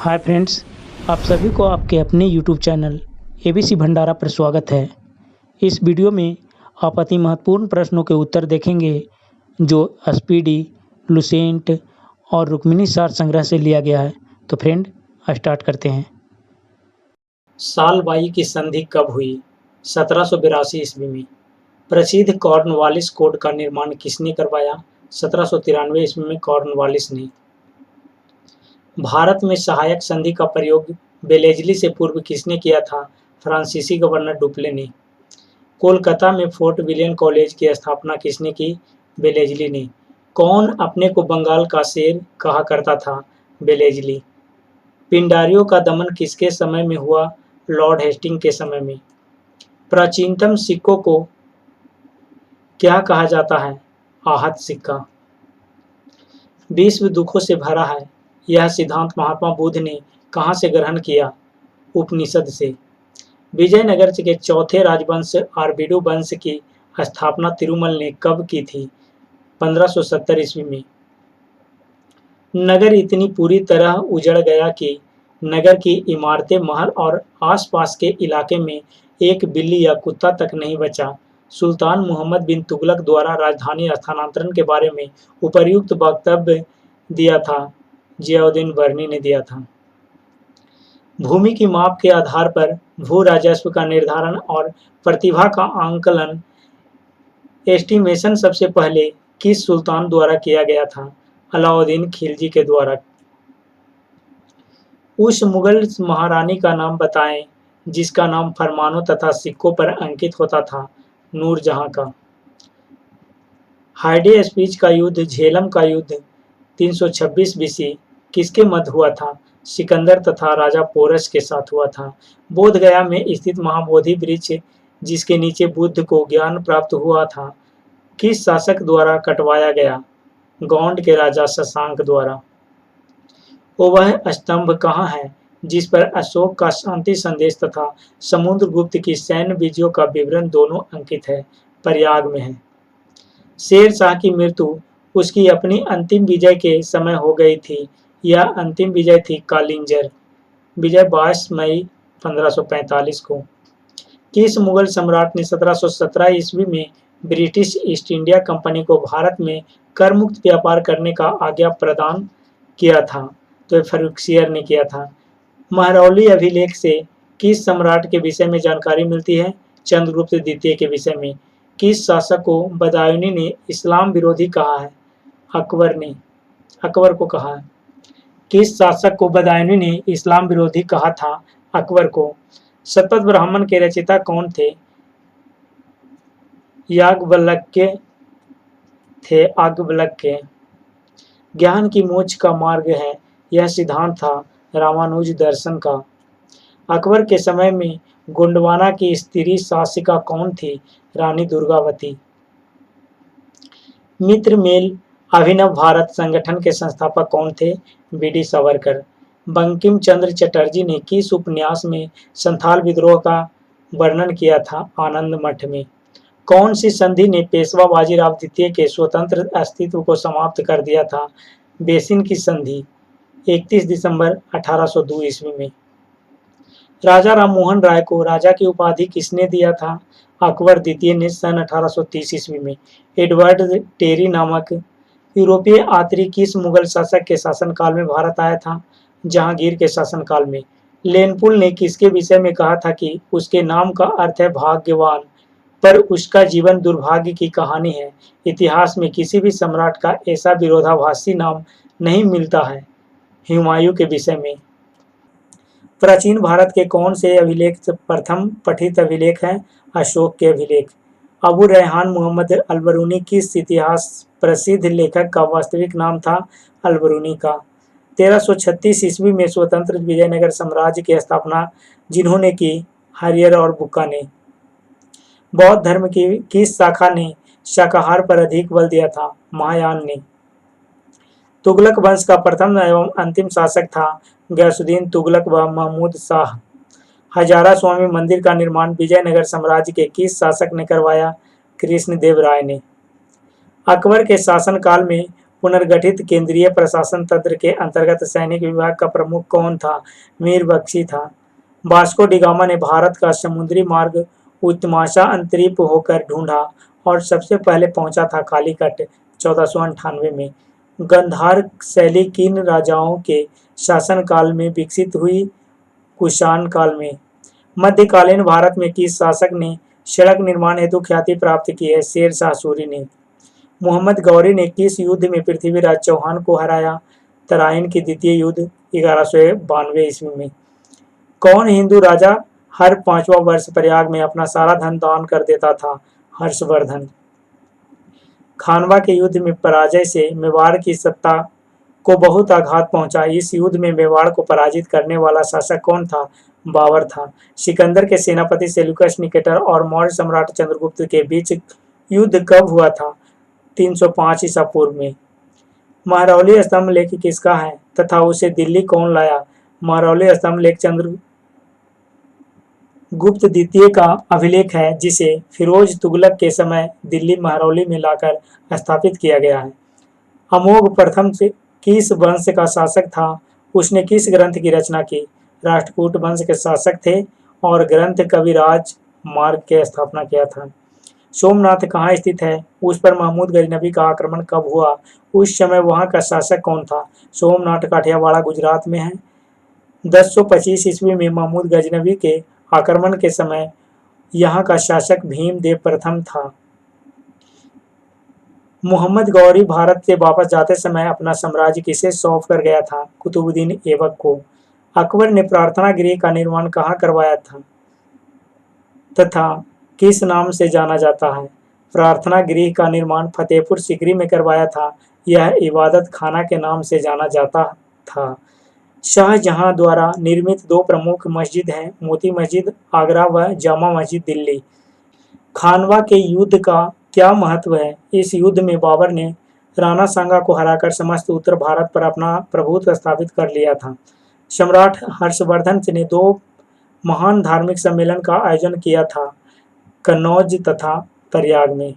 Hi friends, आप सभी को आपके अपने यूट्यूब चैनल एबीसी भंडारा पर स्वागत है। इस वीडियो में आप अति महत्वपूर्ण प्रश्नों के उत्तर देखेंगे जो स्पीडी, लुसेंट और रुक्मिणी सार संग्रह से लिया गया है। तो फ्रेंड, स्टार्ट करते हैं। साल बाई की संधि कब हुई? 1782 ईस्वी में। प्रसिद्ध कॉर्नवालिस कोड का निर्माण किसने करवाया? 1793 ईस्वी में कॉर्नवालिस ने। भारत में सहायक संधि का प्रयोग बेलेजली से पूर्व किसने किया था? फ्रांसीसी गवर्नर डुप्ले ने। कोलकाता में फोर्ट विलियम कॉलेज की स्थापना किसने की? बेलेजली ने। कौन अपने को बंगाल का शेर कहा करता था? बेलेजली। पिंडारियों का दमन किसके समय में हुआ? लॉर्ड हेस्टिंग के समय में। प्राचीनतम सिक्कों को क्या कहा जाता है? आहत सिक्का। विश्व दुखों से भरा है, यह सिद्धांत महात्मा बुद्ध ने कहाँ से ग्रहण किया? उपनिषद से। विजयनगर के चौथे राजवंश आर्बीडो वंश की स्थापना तिरुमल ने कब की थी? 1570 ईस्वी में। नगर इतनी पूरी तरह उजड़ गया कि नगर की इमारतें, महल और आसपास के इलाके में एक बिल्ली या कुत्ता तक नहीं बचा। सुल्तान मोहम्मद बिन तुगलक द्वारा राजधानी स्थानांतरण के बारे में उपर्युक्त वक्तव्य दिया था, जियाउद्दीन बर्नी ने दिया था। भूमि की माप के आधार पर भू राजस्व का निर्धारण और प्रतिभा का आंकलन एस्टिमेशन सबसे पहले किस सुल्तान द्वारा किया गया था? अलाउद्दीन खिलजी के द्वारा। उस मुगल महारानी का नाम बताएं जिसका नाम फरमानों तथा सिक्कों पर अंकित होता था? नूरजहां का। हाइडे स्पीच का युद्ध, झेलम का युद्ध 326 बीसी किसके मध्य हुआ था? सिकंदर तथा राजा पोरस के साथ हुआ था। बोधगया में स्थित महाबोधि वृक्ष जिसके नीचे बुद्ध को ज्ञान प्राप्त हुआ था, किस शासक द्वारा कटवाया गया? गौंड के राजा शशांक द्वारा। वह स्तंभ कहाँ है जिस पर अशोक का शांति संदेश तथा समुद्रगुप्त की सैन्य विजयों का विवरण दोनों अंकित है? प्रयाग में है। शेर शाह की मृत्यु उसकी अपनी अंतिम विजय के समय हो गई थी। यह अंतिम विजय थी कालिंजर विजय 22 मई 1545 को। किस मुगल सम्राट ने 1717 ईस्वी में ब्रिटिश ईस्ट इंडिया कंपनी को भारत में कर मुक्त व्यापार करने का आज्ञा प्रदान किया था? तो फर्रुखसियर ने किया था। महरौली अभिलेख से किस सम्राट के विषय में जानकारी मिलती है? चंद्रगुप्त द्वितीय के विषय में। किस शासक को बदायूनी ने इस्लाम विरोधी कहा है? अकबर ने। अकबर को कहा है। किस शासक को बदायूनी ने इस्लाम विरोधी कहा था? अकबर को। शतपथ ब्राह्मण के रचयिता कौन थे? याज्ञवल्क्य थे। याज्ञवल्क्य। ज्ञान की मोक्ष का मार्ग है, यह सिद्धांत था रामानुज दर्शन का। अकबर के समय में गोंडवाना की स्त्री शासिका कौन थी? रानी दुर्गावती। मित्र मेल अभिनव भारत संगठन के संस्थापक कौन थे? बी.डी. सावरकर। बंकिम चंद्र चटर्जी ने किस उपन्यास में संथाल विद्रोह का वर्णन किया था? आनंद मठ में। कौन सी संधि ने पेशवा बाजीराव द्वितीय के स्वतंत्र अस्तित्व को समाप्त कर दिया था? बेसिन की संधि 31 दिसंबर 1802 ईस्वी में। राजा राममोहन राय को राजा की उपाधि किसने दिया था? अकबर द्वितीय ने सन 1830 ईस्वी में। एडवर्ड टेरी नामक यूरोपीय यात्री किस मुगल शासक के शासनकाल में भारत आया था? जहांगीर के शासनकाल में। लेनपुल ने किसके विषय में कहा था कि उसके नाम का अर्थ है भाग्यवान, पर उसका जीवन दुर्भाग्य की कहानी है? इतिहास में किसी भी सम्राट का ऐसा विरोधाभासी नाम नहीं मिलता है। हुमायूं के विषय में। प्राचीन भारत के कौन से अभिलेख प्रथम पठित अभिलेख हैं? अशोक के अभिलेख। अबू रेहान मोहम्मद अलबरूनी किस इतिहास प्रसिद्ध लेखक का वास्तविक नाम था? अलबरूनी का। 1336 ईस्वी में स्वतंत्र विजयनगर साम्राज्य की स्थापना जिन्होंने की? हरियर और बुक्का ने। बौद्ध धर्म की किस शाखा ने शाकाहार पर अधिक बल दिया था? महायान ने। तुगलक वंश का प्रथम एवं अंतिम शासक था गयासुद्दीन तुगलक व महमूद शाह। हजारा स्वामी मंदिर का निर्माण विजयनगर साम्राज्य के किस शासक ने करवाया? कृष्णदेव राय ने। अकबर के शासनकाल में पुनर्गठित केंद्रीय प्रशासन तंत्र के अंतर्गत सैनिक विभाग का प्रमुख कौन था? मीर बख्शी था। वास्को डी गामा ने भारत का समुद्री मार्ग उत्तमाशा अंतरीप होकर ढूंढा और सबसे पहले पहुंचा था कालीकट 1498 में। गंधार शैली किन राजाओं के शासनकाल में विकसित हुई? कुषाण काल में। मध्यकालीन भारत में किस शासक ने सड़क निर्माण हेतु ख्याति प्राप्त की है? शेर शाह सूरी ने। मोहम्मद गौरी ने किस युद्ध में पृथ्वीराज चौहान को हराया? तराइन की द्वितीय युद्ध 1192 ईस्वी में। कौन हिंदू राजा हर 5वां वर्ष प्रयाग में अपना सारा धन दान कर देता था? हर्षवर्धन। खानवा के युद्ध में पराजय से मेवाड़ की सत्ता को बहुत आघात पहुंचा। इस युद्ध में मेवाड़ को पराजित करने वाला शासक कौन था? बाबर था। सिकंदर के सेनापति सेल्यूकस निकेटर और मौर्य सम्राट चंद्रगुप्त के बीच युद्ध कब हुआ था? 305 ईसा पूर्व में। महरौली स्तंभ लेख किसका है तथा उसे दिल्ली कौन लाया? महरौली स्तंभ लेख चंद्रगुप्त द्वितीय का अभिलेख है, जिसे फिरोज तुगलक के समय दिल्ली महरौली में लाकर स्थापित किया गया है। अमोघ प्रथम किस वंश का शासक था? उसने किस ग्रंथ की रचना की? राष्ट्रकूट वंश के शासक थे और ग्रंथ कविराज मार्ग की स्थापना किया था। सोमनाथ कहाँ स्थित है? उस पर महमूद गजनबी का आक्रमण कब हुआ? उस समय वहां का शासक कौन था? सोमनाथ काठियावाड़ गुजरात में है। 1025 ईस्वी में महमूद गजनबी के आक्रमण के समय यहाँ का शासक भीमदेव प्रथम था। मोहम्मद गौरी भारत से वापस जाते समय अपना साम्राज्य किसे सौंप कर गया था? कुतुबुद्दीन ऐबक को। अकबर ने प्रार्थना गृह का निर्माण कहाँ करवाया था तथा किस नाम से जाना जाता है? प्रार्थना गृह का निर्माण फतेहपुर सीकरी में करवाया था। यह इबादत खाना के नाम से जाना जाता था। शाहजहां द्वारा निर्मित दो प्रमुख मस्जिद हैं, मोती मस्जिद आगरा व जामा मस्जिद दिल्ली। खानवा के युद्ध का क्या महत्व है? इस युद्ध में बाबर ने राणा सांगा को हराकर समस्त उत्तर भारत पर अपना प्रभुत्व स्थापित कर लिया था। सम्राट हर्षवर्धन ने दो महान धार्मिक सम्मेलन का आयोजन किया था, कन्नौज तथा प्रयाग में।